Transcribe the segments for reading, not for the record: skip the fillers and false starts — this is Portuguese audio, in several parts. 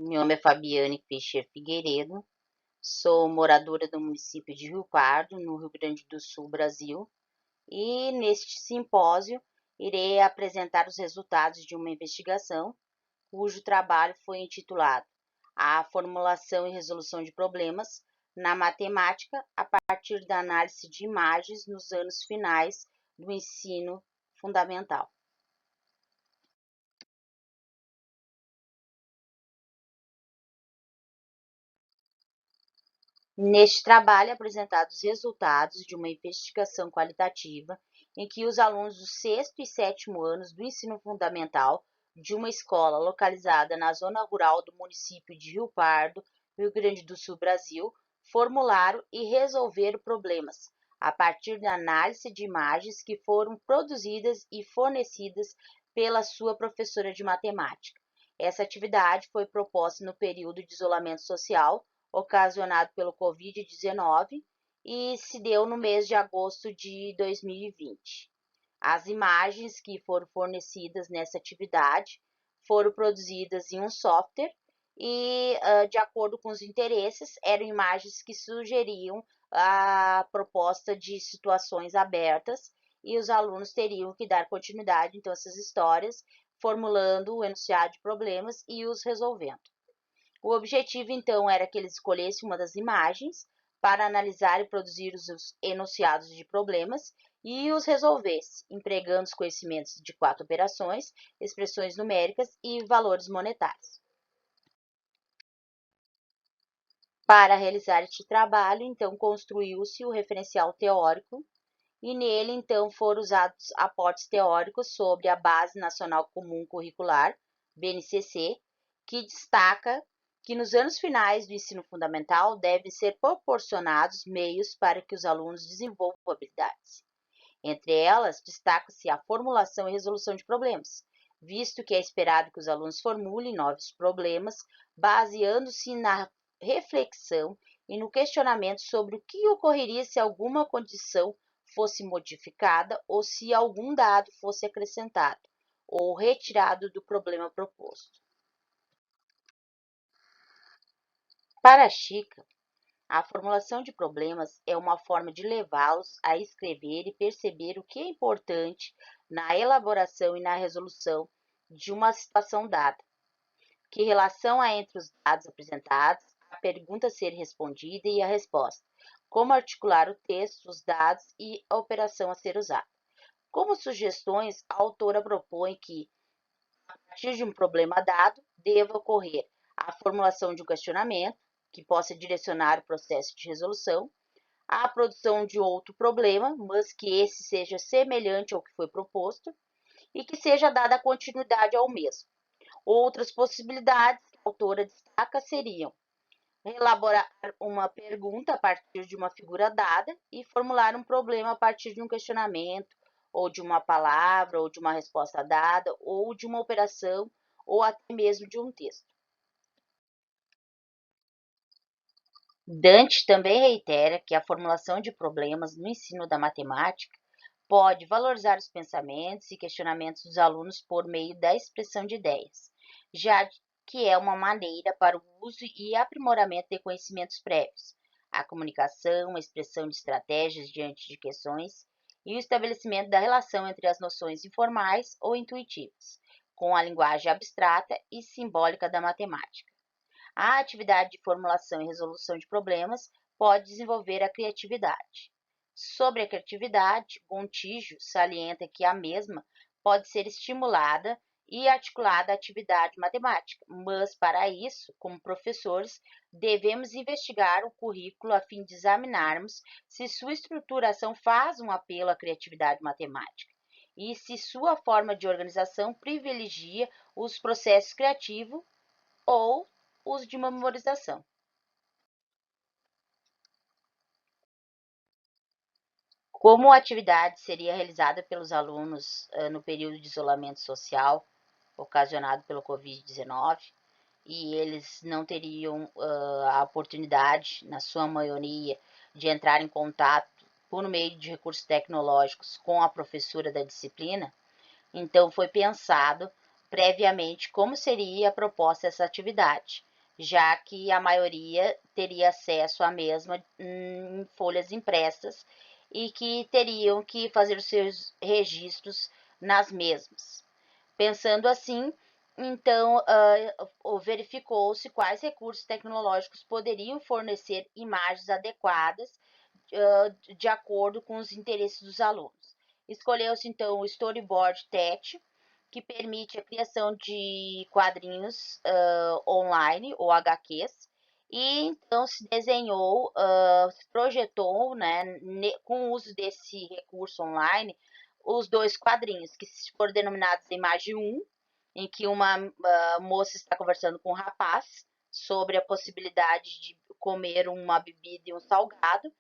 Meu nome é Fabiane Fischer Figueiredo, sou moradora do município de Rio Pardo, no Rio Grande do Sul, Brasil, e neste simpósio irei apresentar os resultados de uma investigação cujo trabalho foi intitulado A Formulação e Resolução de Problemas na Matemática a partir da análise de imagens nos anos finais do ensino fundamental. Neste trabalho, apresentados os resultados de uma investigação qualitativa em que os alunos do sexto e sétimo anos do ensino fundamental de uma escola localizada na zona rural do município de Rio Pardo, Rio Grande do Sul, Brasil, formularam e resolveram problemas a partir da análise de imagens que foram produzidas e fornecidas pela sua professora de matemática. Essa atividade foi proposta no período de isolamento social ocasionado pelo Covid-19 e se deu no mês de agosto de 2020. As imagens que foram fornecidas nessa atividade foram produzidas em um software e, de acordo com os interesses, eram imagens que sugeriam a proposta de situações abertas e os alunos teriam que dar continuidade, então, a essas histórias, formulando o enunciado de problemas e os resolvendo. O objetivo, então, era que eles escolhessem uma das imagens para analisar e produzir os enunciados de problemas e os resolvesse, empregando os conhecimentos de 4 operações, expressões numéricas e valores monetários. Para realizar este trabalho, então, construiu-se o referencial teórico e nele, então, foram usados aportes teóricos sobre a Base Nacional Comum Curricular, BNCC, que destaca que nos anos finais do ensino fundamental devem ser proporcionados meios para que os alunos desenvolvam habilidades. Entre elas, destaca-se a formulação e resolução de problemas, visto que é esperado que os alunos formulem novos problemas, baseando-se na reflexão e no questionamento sobre o que ocorreria se alguma condição fosse modificada ou se algum dado fosse acrescentado ou retirado do problema proposto. Para a Chica, a formulação de problemas é uma forma de levá-los a escrever e perceber o que é importante na elaboração e na resolução de uma situação dada. Que relação há entre os dados apresentados, a pergunta a ser respondida e a resposta? Como articular o texto, os dados e a operação a ser usada? Como sugestões, a autora propõe que, a partir de um problema dado, deva ocorrer a formulação de um questionamento, que possa direcionar o processo de resolução, a produção de outro problema, mas que esse seja semelhante ao que foi proposto e que seja dada continuidade ao mesmo. Outras possibilidades que a autora destaca seriam elaborar uma pergunta a partir de uma figura dada e formular um problema a partir de um questionamento, ou de uma palavra, ou de uma resposta dada, ou de uma operação, ou até mesmo de um texto. Dante também reitera que a formulação de problemas no ensino da matemática pode valorizar os pensamentos e questionamentos dos alunos por meio da expressão de ideias, já que é uma maneira para o uso e aprimoramento de conhecimentos prévios, a comunicação, a expressão de estratégias diante de questões e o estabelecimento da relação entre as noções informais ou intuitivas, com a linguagem abstrata e simbólica da matemática. A atividade de formulação e resolução de problemas pode desenvolver a criatividade. Sobre a criatividade, Gontijo salienta que a mesma pode ser estimulada e articulada à atividade matemática, mas para isso, como professores, devemos investigar o currículo a fim de examinarmos se sua estruturação faz um apelo à criatividade matemática e se sua forma de organização privilegia os processos criativos ou uso de memorização. Como a atividade seria realizada pelos alunos no período de isolamento social ocasionado pelo Covid-19 e eles não teriam a oportunidade, na sua maioria, de entrar em contato por meio de recursos tecnológicos com a professora da disciplina, então foi pensado previamente como seria proposta essa atividade, já que a maioria teria acesso à mesma em folhas impressas e que teriam que fazer os seus registros nas mesmas. Pensando assim, então, verificou-se quais recursos tecnológicos poderiam fornecer imagens adequadas de acordo com os interesses dos alunos. Escolheu-se então o Storyboard TET, que permite a criação de quadrinhos online ou HQs, e então se desenhou, se projetou, né, com o uso desse recurso online, os dois quadrinhos, que foram denominados Imagem 1, em que uma moça está conversando com um rapaz sobre a possibilidade de comer uma bebida e um salgado,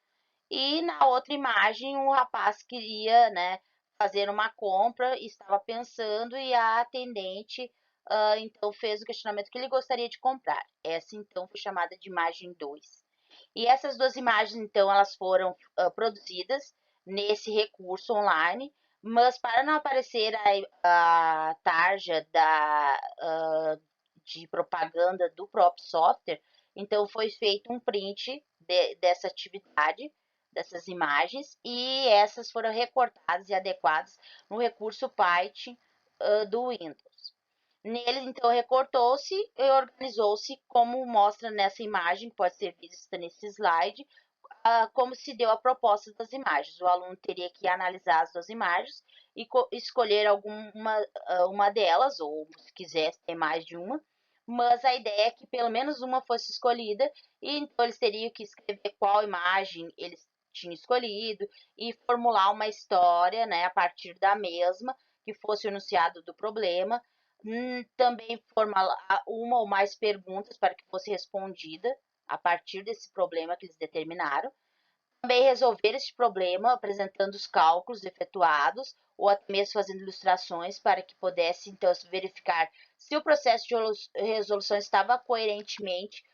e na outra imagem, o rapaz queria, né, fazer uma compra, estava pensando e a atendente então fez o questionamento que ele gostaria de comprar. Essa então foi chamada de imagem 2. E essas duas imagens, então, elas foram produzidas nesse recurso online, mas para não aparecer a tarja de propaganda do próprio software, então foi feito um print dessa atividade, dessas imagens, e essas foram recortadas e adequadas no recurso Python do Windows. Nele, então, recortou-se e organizou-se como mostra nessa imagem, que pode ser vista nesse slide, como se deu a proposta das imagens. O aluno teria que analisar as duas imagens e escolher uma delas, ou se quisesse ter mais de uma, mas a ideia é que pelo menos uma fosse escolhida, e então eles teriam que escrever qual imagem eles tinham escolhido e formular uma história, né, a partir da mesma, que fosse o enunciado do problema. Também formular uma ou mais perguntas para que fosse respondida a partir desse problema que eles determinaram. Também resolver este problema apresentando os cálculos efetuados ou até mesmo fazendo ilustrações para que pudesse então verificar se o processo de resolução estava coerentemente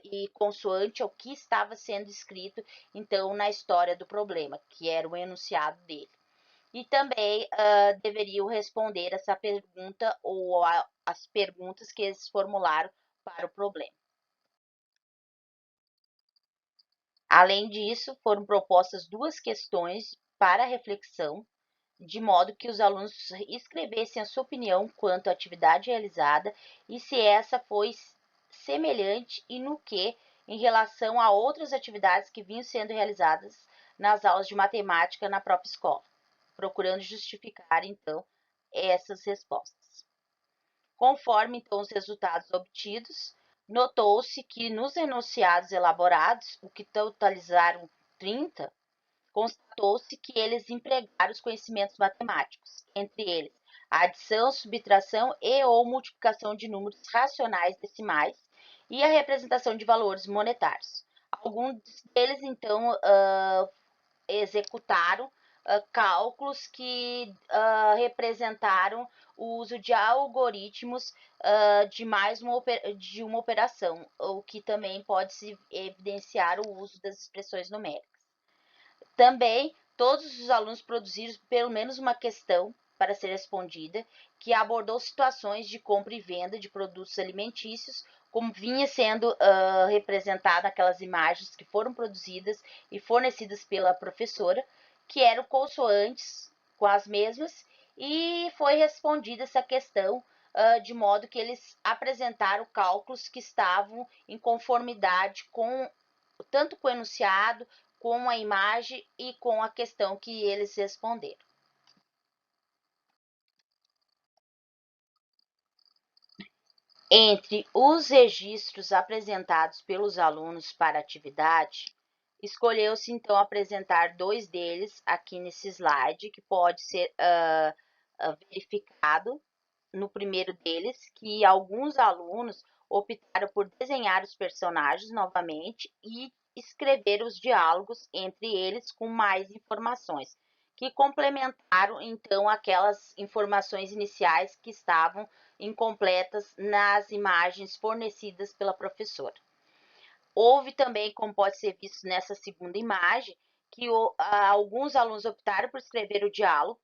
e consoante ao que estava sendo escrito então na história do problema, que era o enunciado dele. E também deveriam responder essa pergunta ou as perguntas que eles formularam para o problema. Além disso, foram propostas duas questões para reflexão, de modo que os alunos escrevessem a sua opinião quanto à atividade realizada e se essa foi semelhante e no que em relação a outras atividades que vinham sendo realizadas nas aulas de matemática na própria escola, procurando justificar então essas respostas. Conforme então os resultados obtidos, notou-se que nos enunciados elaborados, o que totalizaram 30, constatou-se que eles empregaram os conhecimentos matemáticos, entre eles a adição, subtração e ou multiplicação de números racionais decimais e a representação de valores monetários. Alguns deles, então, executaram cálculos que representaram o uso de algoritmos de uma operação, o que também pode se evidenciar o uso das expressões numéricas. Também, todos os alunos produziram pelo menos uma questão para ser respondida, que abordou situações de compra e venda de produtos alimentícios, como vinha sendo representado naquelas imagens que foram produzidas e fornecidas pela professora, que eram consoantes com as mesmas, e foi respondida essa questão de modo que eles apresentaram cálculos que estavam em conformidade com tanto com o enunciado, com a imagem e com a questão que eles responderam. Entre os registros apresentados pelos alunos para a atividade, escolheu-se então apresentar dois deles aqui nesse slide, que pode ser verificado no primeiro deles, que alguns alunos optaram por desenhar os personagens novamente e escrever os diálogos entre eles com mais informações, que complementaram então aquelas informações iniciais que estavam incompletas nas imagens fornecidas pela professora. Houve também, como pode ser visto nessa segunda imagem, que alguns alunos optaram por escrever o diálogo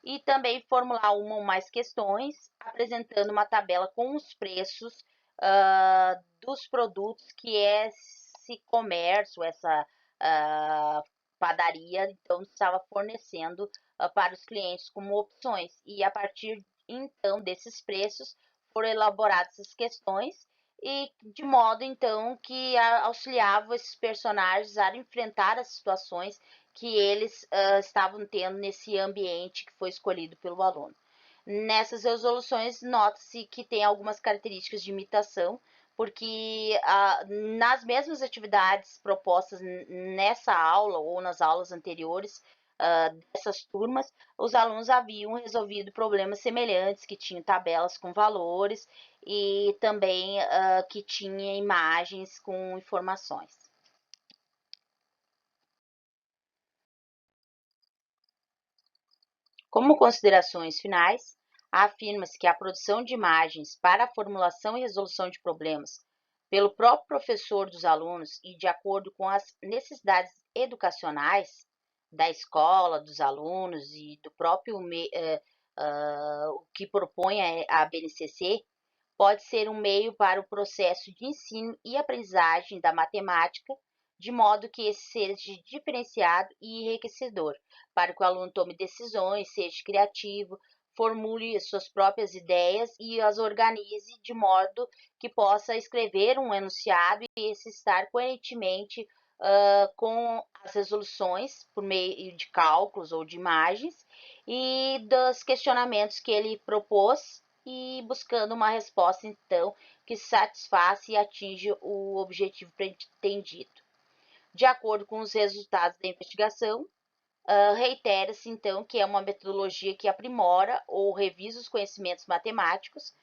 e também formular uma ou mais questões, apresentando uma tabela com os preços dos produtos que esse comércio, essa uh, padaria, então estava fornecendo para os clientes como opções. E a partir então desses preços foram elaboradas essas questões e de modo então que auxiliava esses personagens a enfrentar as situações que eles estavam tendo nesse ambiente que foi escolhido pelo aluno. Nessas resoluções, nota-se que tem algumas características de imitação, porque nas mesmas atividades propostas nessa aula ou nas aulas anteriores dessas turmas, os alunos haviam resolvido problemas semelhantes, que tinham tabelas com valores e também que tinha imagens com informações. Como considerações finais, afirma-se que a produção de imagens para a formulação e resolução de problemas pelo próprio professor dos alunos e de acordo com as necessidades educacionais da escola, dos alunos e do próprio o que propõe a BNCC, pode ser um meio para o processo de ensino e aprendizagem da matemática, de modo que esse seja diferenciado e enriquecedor, para que o aluno tome decisões, seja criativo, formule suas próprias ideias e as organize de modo que possa escrever um enunciado e esse estar coerentemente com as resoluções por meio de cálculos ou de imagens e dos questionamentos que ele propôs e buscando uma resposta, então, que satisfaça e atinja o objetivo pretendido. De acordo com os resultados da investigação, reitera-se, então, que é uma metodologia que aprimora ou revisa os conhecimentos matemáticos,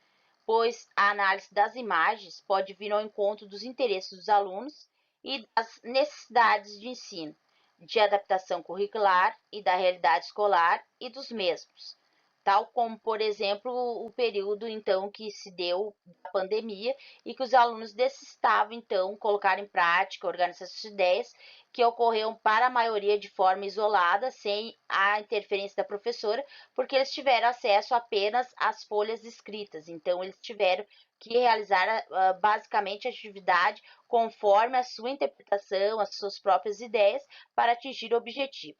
pois a análise das imagens pode vir ao encontro dos interesses dos alunos e das necessidades de ensino, de adaptação curricular e da realidade escolar e dos mesmos, tal como, por exemplo, o período então que se deu a pandemia e que os alunos necessitavam então colocar em prática, organizar essas ideias que ocorreram para a maioria de forma isolada, sem a interferência da professora, porque eles tiveram acesso apenas às folhas escritas, então eles tiveram que realizar basicamente a atividade conforme a sua interpretação, as suas próprias ideias, para atingir o objetivo,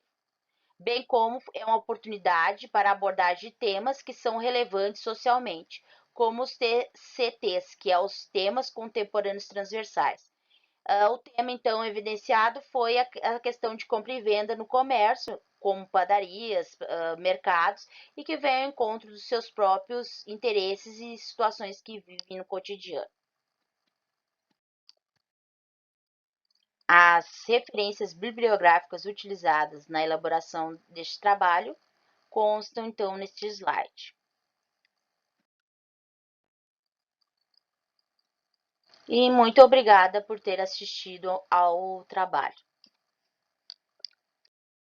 bem como é uma oportunidade para abordagem de temas que são relevantes socialmente, como os TCTs, que é os temas contemporâneos transversais. O tema, então, evidenciado foi a questão de compra e venda no comércio, como padarias, mercados, e que vem ao encontro dos seus próprios interesses e situações que vivem no cotidiano. As referências bibliográficas utilizadas na elaboração deste trabalho constam, então, neste slide. E muito obrigada por ter assistido ao trabalho.